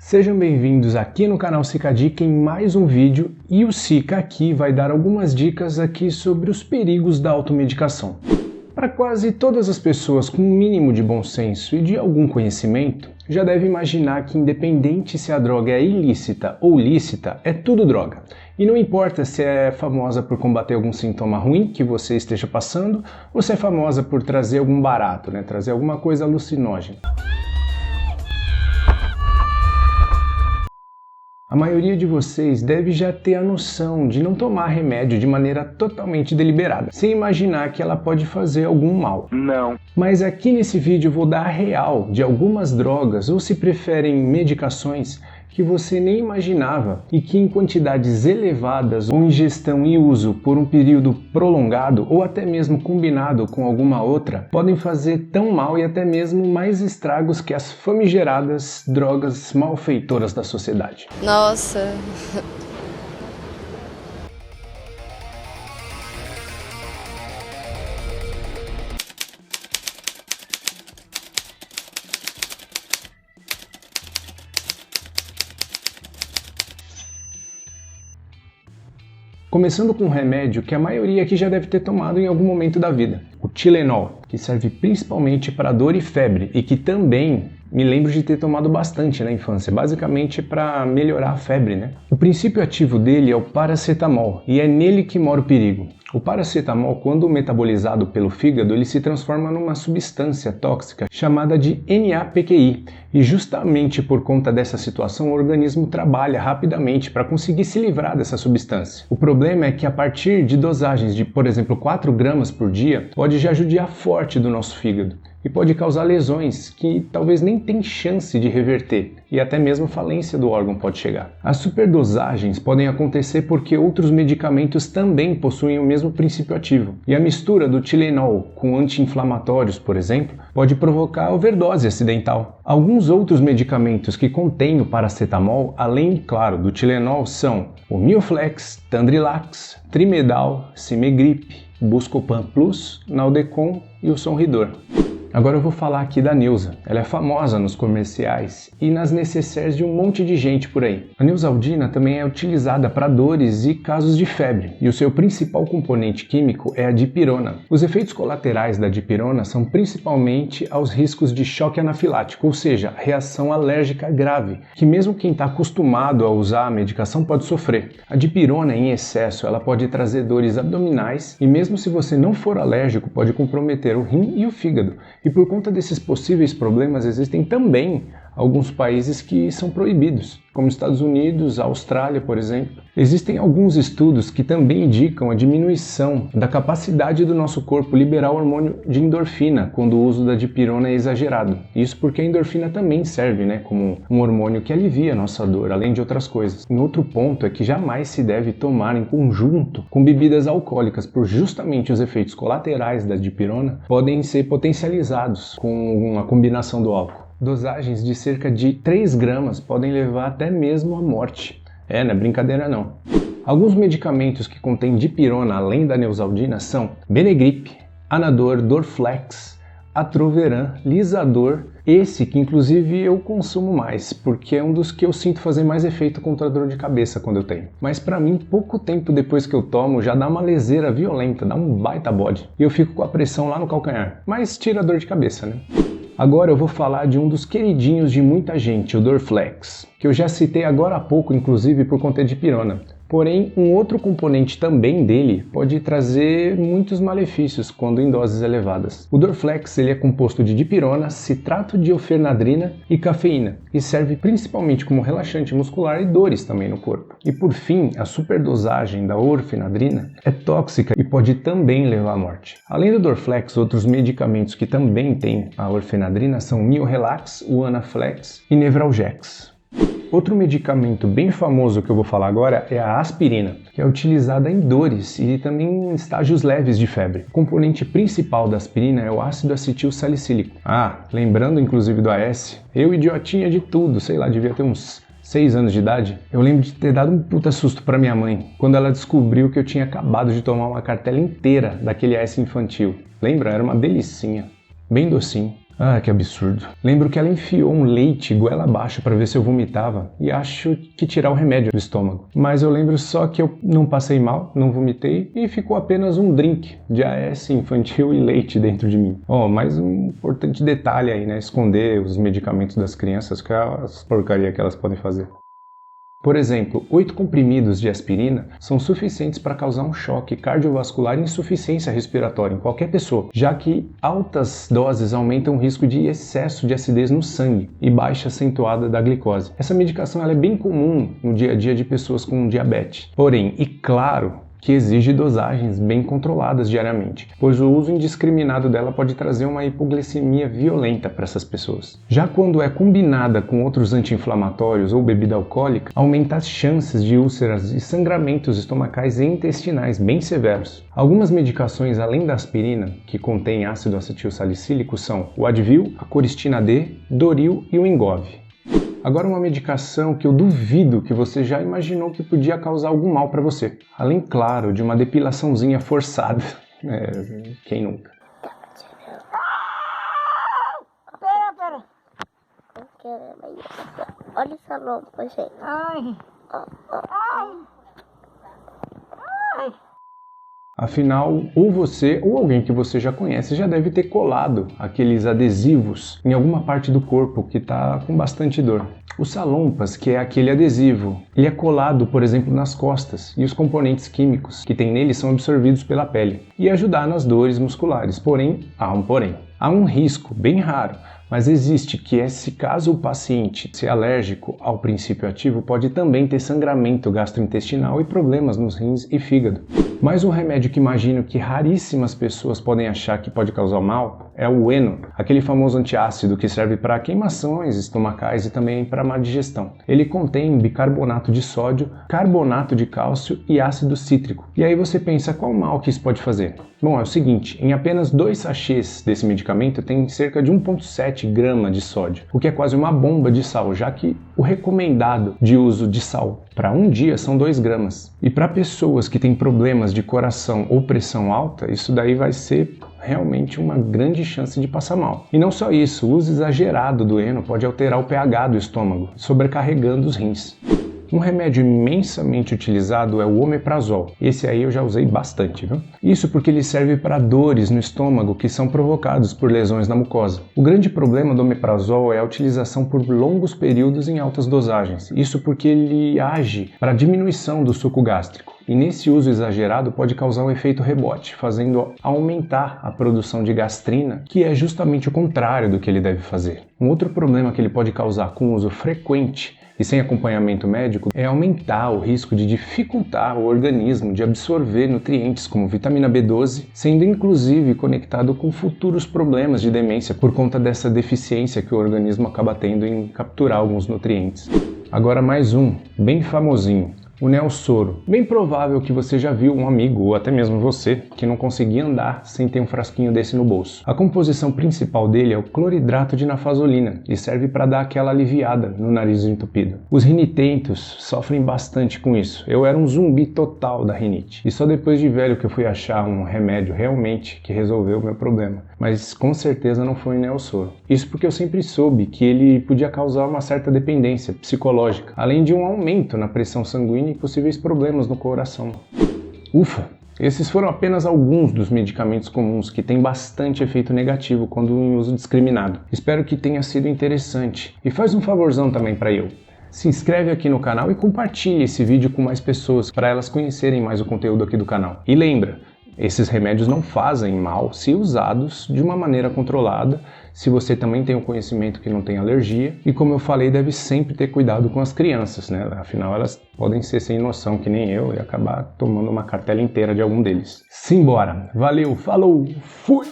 Sejam bem-vindos aqui no canal Cicadica em mais um vídeo e o Cica aqui vai dar algumas dicas aqui sobre os perigos da automedicação. Para quase todas as pessoas com um mínimo de bom senso e de algum conhecimento, já deve imaginar que independente se a droga é ilícita ou lícita, é tudo droga. E não importa se é famosa por combater algum sintoma ruim que você esteja passando, ou se é famosa por trazer algum barato, trazer alguma coisa alucinógena. A maioria de vocês deve já ter a noção de não tomar remédio de maneira totalmente deliberada, sem imaginar que ela pode fazer algum mal. Não. Mas aqui nesse vídeo eu vou dar a real de algumas drogas, ou se preferem medicações, que você nem imaginava e que em quantidades elevadas ou ingestão e uso por um período prolongado ou até mesmo combinado com alguma outra, podem fazer tão mal e até mesmo mais estragos que as famigeradas drogas malfeitoras da sociedade. Nossa! Começando com um remédio que a maioria aqui já deve ter tomado em algum momento da vida, o Tylenol, que serve principalmente para dor e febre e que também me lembro de ter tomado bastante na infância, basicamente para melhorar a febre, O princípio ativo dele é o paracetamol e é nele que mora o perigo. O paracetamol, quando metabolizado pelo fígado, ele se transforma numa substância tóxica chamada de NAPQI e justamente por conta dessa situação o organismo trabalha rapidamente para conseguir se livrar dessa substância. O problema é que a partir de dosagens de, por exemplo, 4 gramas por dia, pode já judiar forte do nosso fígado e pode causar lesões que talvez nem tenham chance de reverter e até mesmo falência do órgão pode chegar. As superdosagens podem acontecer porque outros medicamentos também possuem o mesmo princípio ativo e a mistura do Tylenol com anti-inflamatórios, por exemplo, pode provocar overdose acidental. Alguns outros medicamentos que contêm o paracetamol, além, claro, do Tylenol, são o Mioflex, Tandrilax, Trimedal, Cimegrip, Buscopan Plus, Naldecon e o Sonridor. Agora eu vou falar aqui da Neusa. Ela é famosa nos comerciais e nas necessaires de um monte de gente por aí. A Neosaldina também é utilizada para dores e casos de febre, e o seu principal componente químico é a dipirona. Os efeitos colaterais da dipirona são principalmente aos riscos de choque anafilático, ou seja, reação alérgica grave, que mesmo quem está acostumado a usar a medicação pode sofrer. A dipirona em excesso ela pode trazer dores abdominais e mesmo se você não for alérgico pode comprometer o rim e o fígado. E por conta desses possíveis problemas existem também alguns países que são proibidos, como Estados Unidos, Austrália, por exemplo. Existem alguns estudos que também indicam a diminuição da capacidade do nosso corpo liberar o hormônio de endorfina quando o uso da dipirona é exagerado. Isso porque a endorfina também serve como um hormônio que alivia a nossa dor, além de outras coisas. Um outro ponto é que jamais se deve tomar em conjunto com bebidas alcoólicas, por justamente os efeitos colaterais da dipirona podem ser potencializados com a combinação do álcool. Dosagens de cerca de 3 gramas podem levar até mesmo à morte. Não é brincadeira não. Alguns medicamentos que contêm dipirona além da Neosaldina são Benegrip, Anador, Dorflex, Atroveran, Lisador, esse que inclusive eu consumo mais, porque é um dos que eu sinto fazer mais efeito contra a dor de cabeça quando eu tenho. Mas pra mim, pouco tempo depois que eu tomo, já dá uma leseira violenta, dá um baita bode. E eu fico com a pressão lá no calcanhar. Mas tira a dor de cabeça, Agora eu vou falar de um dos queridinhos de muita gente, o Dorflex, que eu já citei agora há pouco, inclusive por conta de dipirona. Porém, um outro componente também dele pode trazer muitos malefícios quando em doses elevadas. O Dorflex ele é composto de dipirona, citrato de ofenadrina e cafeína, e serve principalmente como relaxante muscular e dores também no corpo. E por fim, a superdosagem da orfenadrina é tóxica e pode também levar à morte. Além do Dorflex, outros medicamentos que também têm a orfenadrina são o Miorelax, o Anaflex e Nevralgex. Outro medicamento bem famoso que eu vou falar agora é a aspirina, que é utilizada em dores e também em estágios leves de febre. O componente principal da aspirina é o ácido acetil salicílico. Lembrando inclusive do AS, eu idiotinha de tudo, devia ter uns 6 anos de idade, eu lembro de ter dado um puta susto pra minha mãe, quando ela descobriu que eu tinha acabado de tomar uma cartela inteira daquele AS infantil. Lembra? Era uma delicinha, bem docinho. Ah, que absurdo. Lembro que ela enfiou um leite goela abaixo para ver se eu vomitava e acho que tirar o remédio do estômago. Mas eu lembro só que eu não passei mal, não vomitei e ficou apenas um drink de AS infantil e leite dentro de mim. Oh, mais um importante detalhe aí, né? Esconder os medicamentos das crianças, que é as porcaria que elas podem fazer. Por exemplo, 8 comprimidos de aspirina são suficientes para causar um choque cardiovascular e insuficiência respiratória em qualquer pessoa, já que altas doses aumentam o risco de excesso de acidez no sangue e baixa acentuada da glicose. Essa medicação ela é bem comum no dia a dia de pessoas com diabetes. Porém, e claro, que exige dosagens bem controladas diariamente, pois o uso indiscriminado dela pode trazer uma hipoglicemia violenta para essas pessoas. Já quando é combinada com outros anti-inflamatórios ou bebida alcoólica, aumenta as chances de úlceras e sangramentos estomacais e intestinais bem severos. Algumas medicações além da aspirina, que contêm ácido acetilsalicílico, são o Advil, a Coristina D, Doril e o Engov. Agora uma medicação que eu duvido que você já imaginou que podia causar algum mal para você. Além, claro, de uma depilaçãozinha forçada. Quem nunca? Pera. Não quero mais. Olha essa lompa, gente. Ai. Afinal, ou você ou alguém que você já conhece já deve ter colado aqueles adesivos em alguma parte do corpo que está com bastante dor. O salompas, que é aquele adesivo, ele é colado, por exemplo, nas costas e os componentes químicos que tem nele são absorvidos pela pele e ajudar nas dores musculares. Porém, há um porém. Há um risco, bem raro, mas existe, que é se caso o paciente ser alérgico ao princípio ativo, pode também ter sangramento gastrointestinal e problemas nos rins e fígado. Mas um remédio que imagino que raríssimas pessoas podem achar que pode causar mal é o Eno, aquele famoso antiácido que serve para queimações estomacais e também para má digestão. Ele contém bicarbonato de sódio, carbonato de cálcio e ácido cítrico. E aí você pensa, qual mal que isso pode fazer? Bom, é o seguinte, em apenas 2 sachês desse medicamento tem cerca de 1,7 grama de sódio, o que é quase uma bomba de sal, já que o recomendado de uso de sal para um dia são 2 gramas. E para pessoas que têm problemas de coração ou pressão alta, isso daí vai ser realmente uma grande chance de passar mal. E não só isso, o uso exagerado do Eno pode alterar o pH do estômago, sobrecarregando os rins. Um remédio imensamente utilizado é o omeprazol. Esse aí eu já usei bastante, viu? Isso porque ele serve para dores no estômago que são provocados por lesões na mucosa. O grande problema do omeprazol é a utilização por longos períodos em altas dosagens. Isso porque ele age para a diminuição do suco gástrico. E nesse uso exagerado pode causar um efeito rebote, fazendo aumentar a produção de gastrina, que é justamente o contrário do que ele deve fazer. Um outro problema que ele pode causar com o uso frequente e sem acompanhamento médico é aumentar o risco de dificultar o organismo de absorver nutrientes como vitamina B12, sendo inclusive conectado com futuros problemas de demência por conta dessa deficiência que o organismo acaba tendo em capturar alguns nutrientes. Agora mais um, bem famosinho. O Neosoro. Bem provável que você já viu um amigo, ou até mesmo você, que não conseguia andar sem ter um frasquinho desse no bolso. A composição principal dele é o cloridrato de nafazolina e serve para dar aquela aliviada no nariz entupido. Os rinitentos sofrem bastante com isso. Eu era um zumbi total da rinite. E só depois de velho que eu fui achar um remédio realmente que resolveu o meu problema. Mas com certeza não foi o Neosoro. Isso porque eu sempre soube que ele podia causar uma certa dependência psicológica, além de um aumento na pressão sanguínea e possíveis problemas no coração. Ufa! Esses foram apenas alguns dos medicamentos comuns que têm bastante efeito negativo quando em uso discriminado. Espero que tenha sido interessante. E faz um favorzão também para eu. Se inscreve aqui no canal e compartilhe esse vídeo com mais pessoas para elas conhecerem mais o conteúdo aqui do canal. E lembra, esses remédios não fazem mal se usados de uma maneira controlada, se você também tem o conhecimento que não tem alergia, e como eu falei, deve sempre ter cuidado com as crianças, né? Afinal, elas podem ser sem noção que nem eu e acabar tomando uma cartela inteira de algum deles. Simbora! Valeu, falou, fui!